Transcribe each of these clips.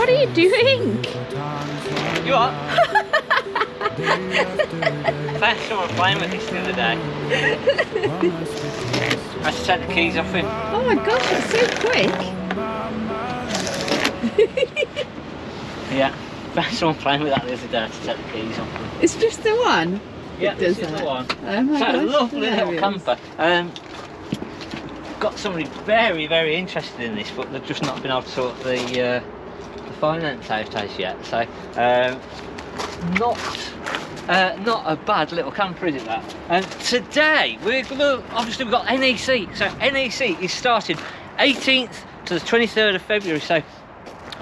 What are you doing? You what? I had someone playing with this the other day. I had to take the keys off him. Oh my gosh, that's so quick. Yeah, I had someone playing with that the other day. I had to take the keys off him. It's just the one? Yeah, It this does is that. the one. Oh my So gosh, a lovely little hilarious. camper. Got somebody very, very interested in this, but they've just not been able to sort the finance out as yet. So not a bad little camper, is it that? And today we've got NEC. So NEC is starting 18th to the 23rd of February. So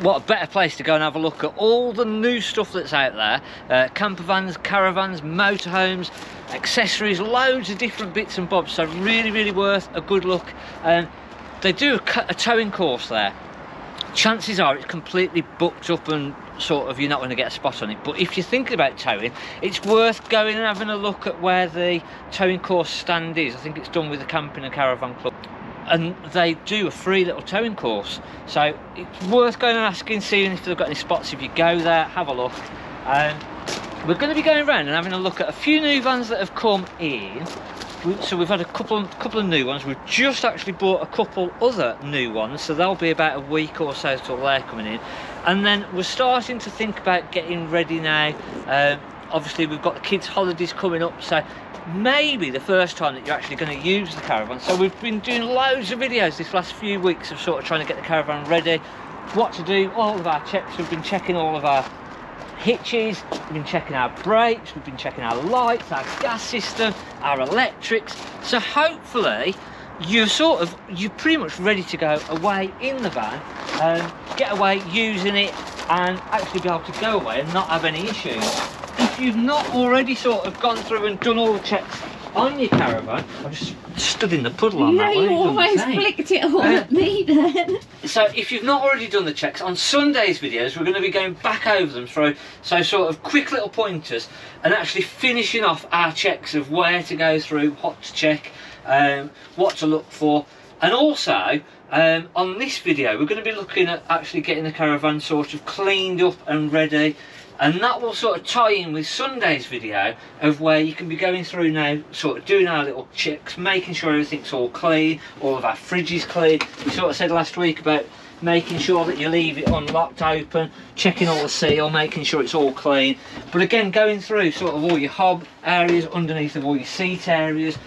what a better place to go and have a look at all the new stuff that's out there. Camper vans, caravans, motorhomes, accessories, loads of different bits and bobs. So really, really worth a good look. They do a towing course there. Chances are it's completely booked up and sort of you're not going to get a spot on it, but if you're thinking about towing, it's worth going and having a look at where the towing course stand is. I think it's done with the Camping and Caravan Club, and they do a free little towing course, so it's worth going and asking, seeing if they've got any spots. If you go there, have a look. We're going to be going around and having a look at a few new vans that have come in. So we've had a couple of new ones. We've just actually bought a couple other new ones, so they'll be about a week or so till they're coming in. And then we're starting to think about getting ready now. Obviously we've got the kids' holidays coming up, so maybe the first time that you're actually going to use the caravan. So we've been doing loads of videos this last few weeks of sort of trying to get the caravan ready, what to do, all of our checks. We've been checking all of our hitches, we've been checking our brakes, we've been checking our lights, our gas system, our electrics. So hopefully you're pretty much ready to go away in the van, get away using it and actually be able to go away and not have any issues. If you've not already sort of gone through and done all the checks on your caravan, I just stood in the puddle on that one. You almost flicked it all at me then. So if you've not already done the checks, on Sunday's videos we're going to be going back over them through, so sort of quick little pointers and actually finishing off our checks of where to go through, what to check, what to look for. And also on this video we're going to be looking at actually getting the caravan sort of cleaned up and ready. And that will sort of tie in with Sunday's video of where you can be going through now, sort of doing our little checks, making sure everything's all clean, all of our fridge is clean. We sort of said last week about making sure that you leave it unlocked open, checking all the seal, making sure it's all clean. But again, going through sort of all your hob areas, underneath of all your seat areas.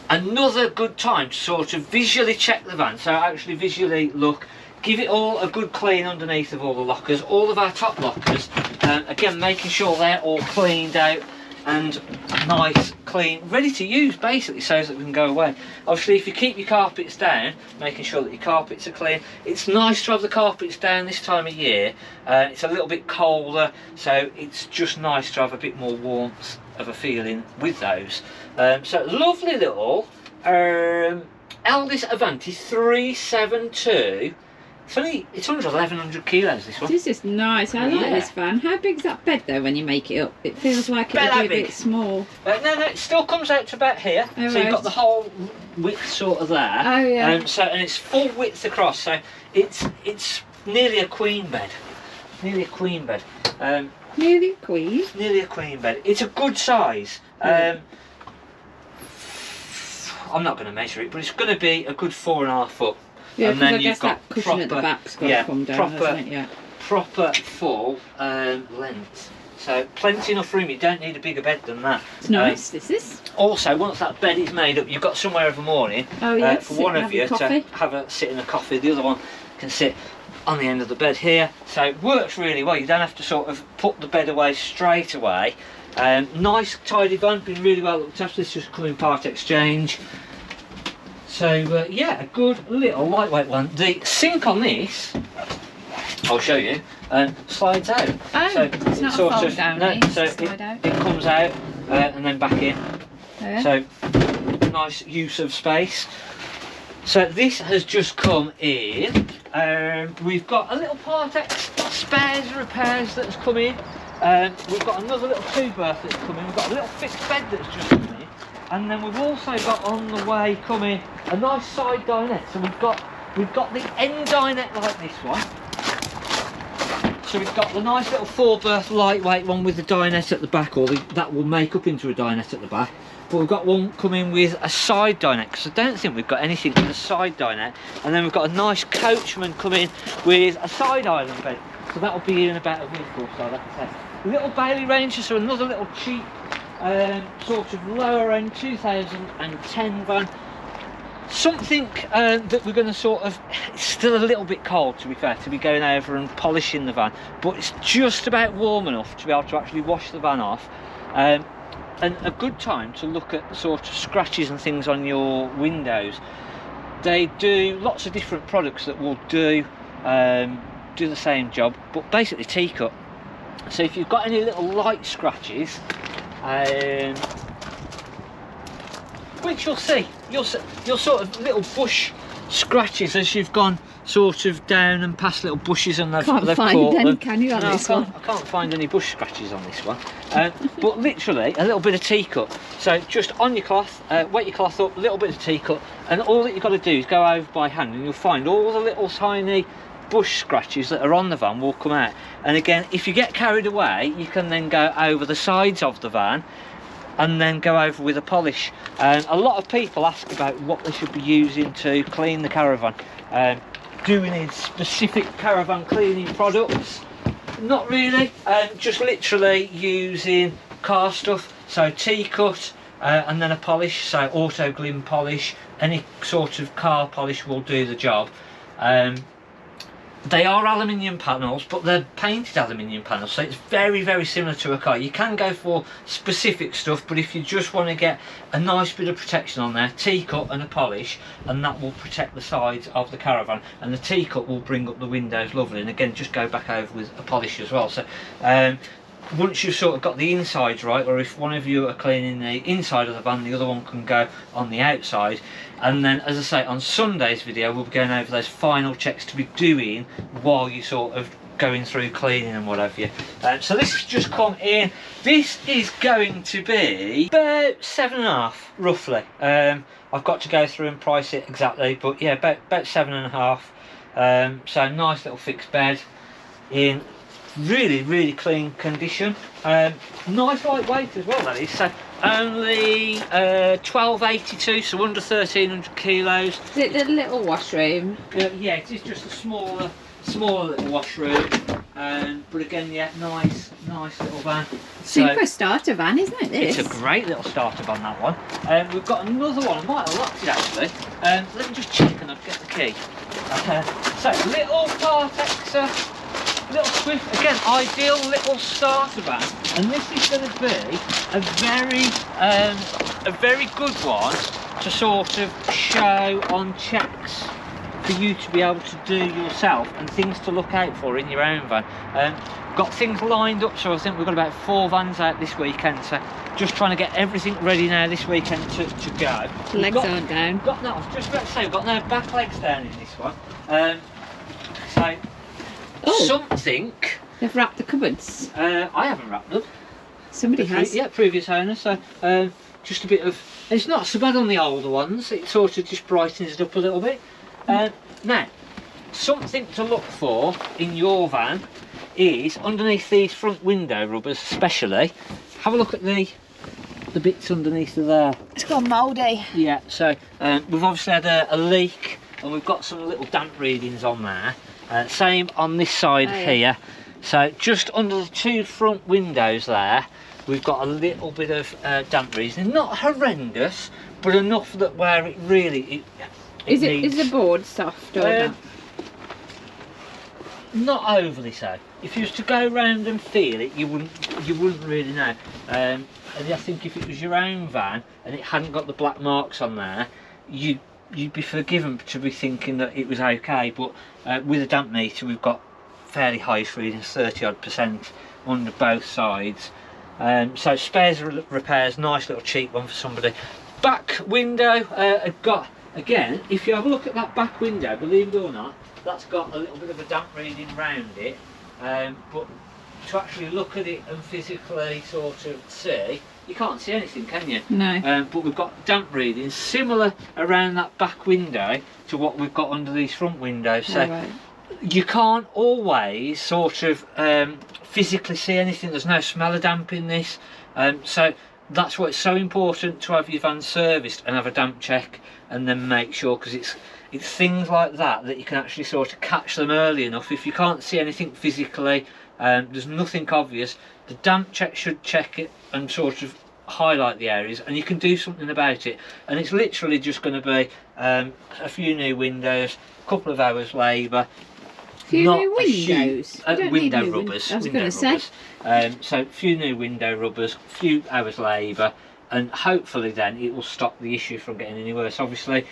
Another good time to sort of visually check the van, so actually visually look. Give it all a good clean underneath of all the lockers, all of our top lockers. Again, making sure they're all cleaned out and nice, clean, ready to use basically, so that we can go away. Obviously, if you keep your carpets down, making sure that your carpets are clean. It's nice to have the carpets down this time of year. It's a little bit colder, so it's just nice to have a bit more warmth of a feeling with those. So lovely little Eldis Avanti 372. It's under 1100 kilos, this one. This is nice. I like this van. How big's that bed though when you make it up? It feels like it would be a bit small. No, it still comes out to about here. Oh, so you've got the whole width sort of there. Oh yeah. And it's full width across. So it's nearly a queen bed. Nearly a queen bed. Nearly a queen. Nearly a queen bed. It's a good size. I'm not going to measure it, but it's going to be a good 4.5 foot. Yeah, and then I guess that cushion at the back's got to come down, hasn't it? Yeah. Proper full length. So plenty enough room. You don't need a bigger bed than that. It's nice. This is. Also, once that bed is made up, you've got somewhere of a morning for one of you to have a sit in a coffee. The other one can sit on the end of the bed here. So it works really well. You don't have to sort of put the bed away straight away. Nice, tidy van. Been really well looked after. This just come in part exchange. So yeah, a good little lightweight one. The sink on this, I'll show you, slides out. Oh, so it's not a fold down. No, so it comes out and then back in. Oh, yeah. So nice use of space. So this has just come in. We've got a little part X spares repairs that's come in. We've got another little 2-berth that's come in. We've got a little fixed bed that's just come in. And then we've also got on the way coming a nice side dinette. So we've got the end dinette like this one. So we've got the nice little 4-berth lightweight one with the dinette at the back, or that will make up into a dinette at the back. But we've got one coming with a side dinette, because I don't think we've got anything with a side dinette. And then we've got a nice coachman coming with a side island bed. So that'll be in about a week or so, like I say. Little Bailey Ranger, so another little cheap, sort of lower end 2010 van. Something that we're going to sort of, it's still a little bit cold to be fair, to be going over and polishing the van, but it's just about warm enough to be able to actually wash the van off. And a good time to look at sort of scratches and things on your windows. They do lots of different products that will do the same job, but basically T-cut. So if you've got any little light scratches, which you'll see sort of little bush scratches as you've gone sort of down and past little bushes, and they've can't find any, can you, on this one? I can't find any bush scratches on this one. But literally a little bit of T-cut. So just on your cloth, wet your cloth up, a little bit of T-cut, and all that you've got to do is go over by hand, and you'll find all the little tiny bush scratches that are on the van will come out. And again, if you get carried away, you can then go over the sides of the van and then go over with a polish. A lot of people ask about what they should be using to clean the caravan. Do we need specific caravan cleaning products? Not really, just literally using car stuff, so T-cut and then a polish, so auto glim polish, any sort of car polish will do the job. They are aluminium panels, but they're painted aluminium panels, so it's very, very similar to a car. You can go for specific stuff, but if you just want to get a nice bit of protection on there, T-cut and a polish, and that will protect the sides of the caravan, and the T-cut will bring up the windows lovely. And again, just go back over with a polish as well. So once you've sort of got the insides right, or if one of you are cleaning the inside of the van, the other one can go on the outside. And then, as I say, on Sunday's video we'll be going over those final checks to be doing while you're sort of going through cleaning and what have you. So this has just come in. This is going to be about 7.5 roughly. I've got to go through and price it exactly, but yeah, about 7.5. So nice little fixed bed in really, really clean condition. Nice lightweight as well, that is. So only 1282, so under 1300 kilos. Is it the little washroom? Yeah, it is just a smaller little washroom. But again, yeah, nice little van. Super starter van, isn't it? This? It's a great little starter van, that one. We've got another one. I might have locked it actually. Let me just check and I'll get the key. So little Partexa. Little Swift, again, ideal little starter van, and this is going to be a very good one to sort of show on checks for you to be able to do yourself, and things to look out for in your own van. Got things lined up, so I think we've got about 4 vans out this weekend, so just trying to get everything ready now this weekend to go. Legs aren't down. I was just about to say, we've got no back legs down in this one. So something. They've wrapped the cupboards. I haven't wrapped them. Somebody has. Yeah, previous owner. So just a bit of. It's not so bad on the older ones. It sort of just brightens it up a little bit. Now, something to look for in your van is underneath these front window rubbers, especially. Have a look at the bits underneath of there. It's gone mouldy. Yeah. So we've obviously had a leak, and we've got some little damp readings on there. Same on this side here. So just under the 2 front windows there, we've got a little bit of damp reason. Not horrendous, but enough that where it really is the board soft or not? Not overly so. If you was to go round and feel it, you wouldn't really know. And I think if it was your own van and it hadn't got the black marks on there, you'd be forgiven to be thinking that it was okay. But with a damp meter, we've got fairly high readings, 30% under both sides. So spares repairs, nice little cheap one for somebody. Back window, I've got, again, if you have a look at that back window, believe it or not, that's got a little bit of a damp reading round it. But to actually look at it and physically sort of see, you can't see anything, can you? No. But we've got damp readings similar around that back window to what we've got under these front windows. So you can't always sort of physically see anything. There's no smell of damp in this, so that's why it's so important to have your van serviced and have a damp check, and then make sure, because it's things like that you can actually sort of catch them early enough. If you can't see anything physically, there's nothing obvious, the damp check should check it and sort of highlight the areas, and you can do something about it. And it's literally just going to be a few new windows, a couple of hours labour. Few new windows? Window rubbers. I was going to say. So a few new window rubbers, a few hours labour, and hopefully then it will stop the issue from getting any worse. Obviously,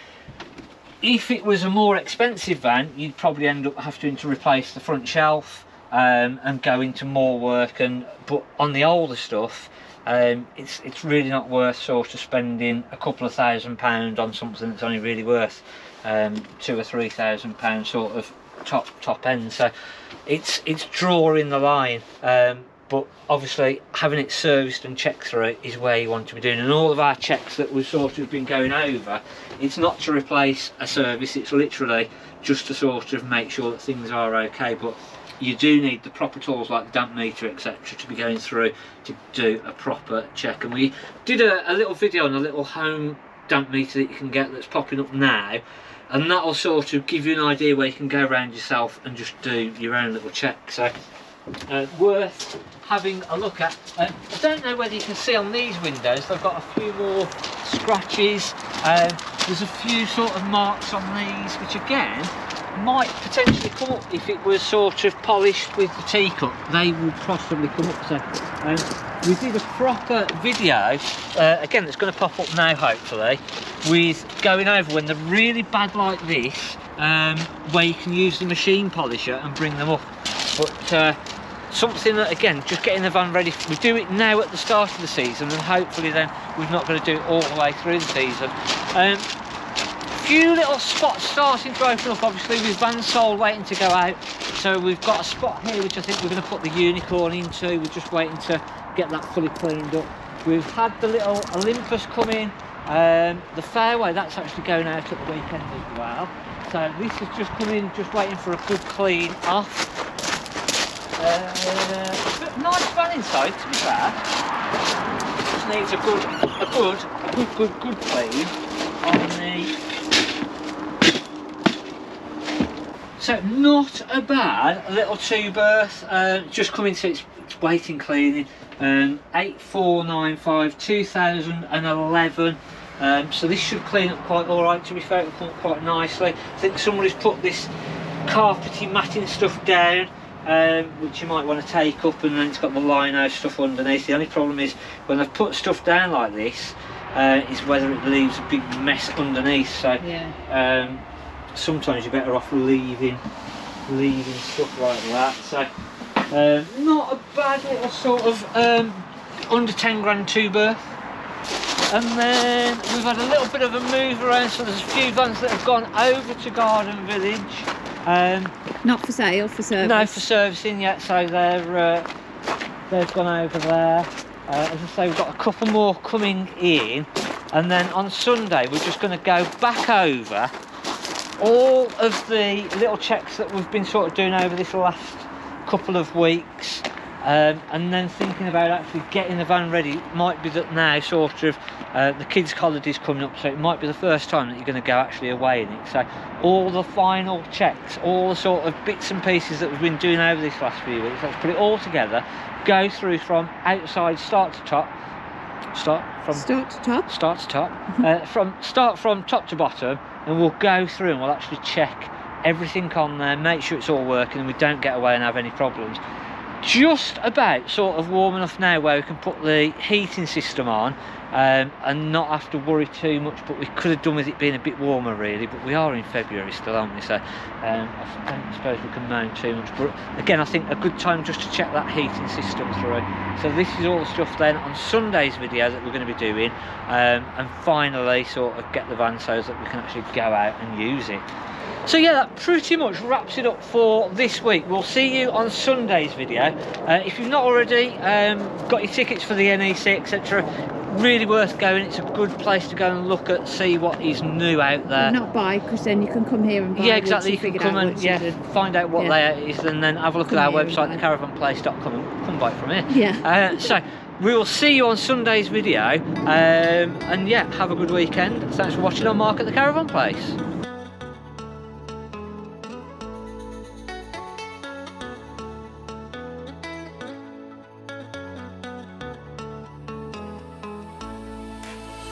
if it was a more expensive van, you'd probably end up having to replace the front shelf and go into more work. But on the older stuff, it's really not worth sort of spending a couple of £1,000 on something that's only really worth £2,000 or £3,000 sort of top end. So it's drawing the line, but obviously having it serviced and checked through is where you want to be doing. And all of our checks that we've sort of been going over, it's not to replace a service, it's literally just to sort of make sure that things are okay. But you do need the proper tools like the damp meter, etc., to be going through to do a proper check. And we did a little video on a little home damp meter that you can get that's popping up now, and that'll sort of give you an idea where you can go around yourself and just do your own little check. So worth having a look at. I don't know whether you can see on these windows, they've got a few more scratches. There's a few sort of marks on these, which again might potentially come up if it was sort of polished with the teacup. They would possibly come up. So we did a proper video, again it's going to pop up now hopefully, with going over when they're really bad like this, where you can use the machine polisher and bring them up. But something that, again, just getting the van ready. We do it now at the start of the season, and hopefully then we're not going to do it all the way through the season. Few little spots starting to open up, obviously with van sold waiting to go out. So we've got a spot here which I think we're going to put the Unicorn into. We're just waiting to get that fully cleaned up. We've had the little Olympus come in. The fairway, that's actually going out at the weekend as well. So this has just come in, just waiting for a good clean off. Nice van inside, to be fair. Just needs a good clean on the. So not a bad little two-berth, just coming to its waiting cleaning. 8495 2011. So this should clean up quite alright, to be fair. It'll come up quite nicely. I think somebody's put this carpety matting stuff down, which you might want to take up, and then it's got the lino stuff underneath. The only problem is when they've put stuff down like this, is whether it leaves a big mess underneath. So yeah. Sometimes you're better off leaving stuff like that. So not a bad little sort of under 10 grand two-berth. And then we've had a little bit of a move around, so there's a few vans that have gone over to Garden Village. Not for sale, for service? No, for servicing yet, so they've gone over there. As I say, we've got a couple more coming in, and then on Sunday we're just going to go back over all of the little checks that we've been sort of doing over this last couple of weeks. And then thinking about actually getting the van ready. It might be that now sort of the kids' holidays coming up, so it might be the first time that you're going to go actually away in it. So all the final checks, all the sort of bits and pieces that we've been doing over this last few weeks, let's put it all together, go through from outside start to top, start from top to bottom, and we'll go through and we'll actually check everything on there, make sure it's all working and we don't get away and have any problems. Just about sort of warm enough now where we can put the heating system on and not have to worry too much, but we could have done with it being a bit warmer really, but we are in February still, aren't we? So I don't suppose we can moan too much, but again I think a good time just to check that heating system through. So this is all the stuff then on Sunday's video that we're going to be doing, and finally sort of get the van so that we can actually go out and use it. So yeah, that pretty much wraps it up for this week. We'll see you on Sunday's video. If you've not already got your tickets for the NEC, etc., really worth going. It's a good place to go and look at, see what is new out there. And not buy, because then you can come here and buy. Yeah, exactly. You can come and find out what layout it is, and then have a look at our website, thecaravanplace.com, and come buy it from here. Yeah. So we will see you on Sunday's video, and yeah, have a good weekend. Thanks for watching on Mark at the Caravan Place.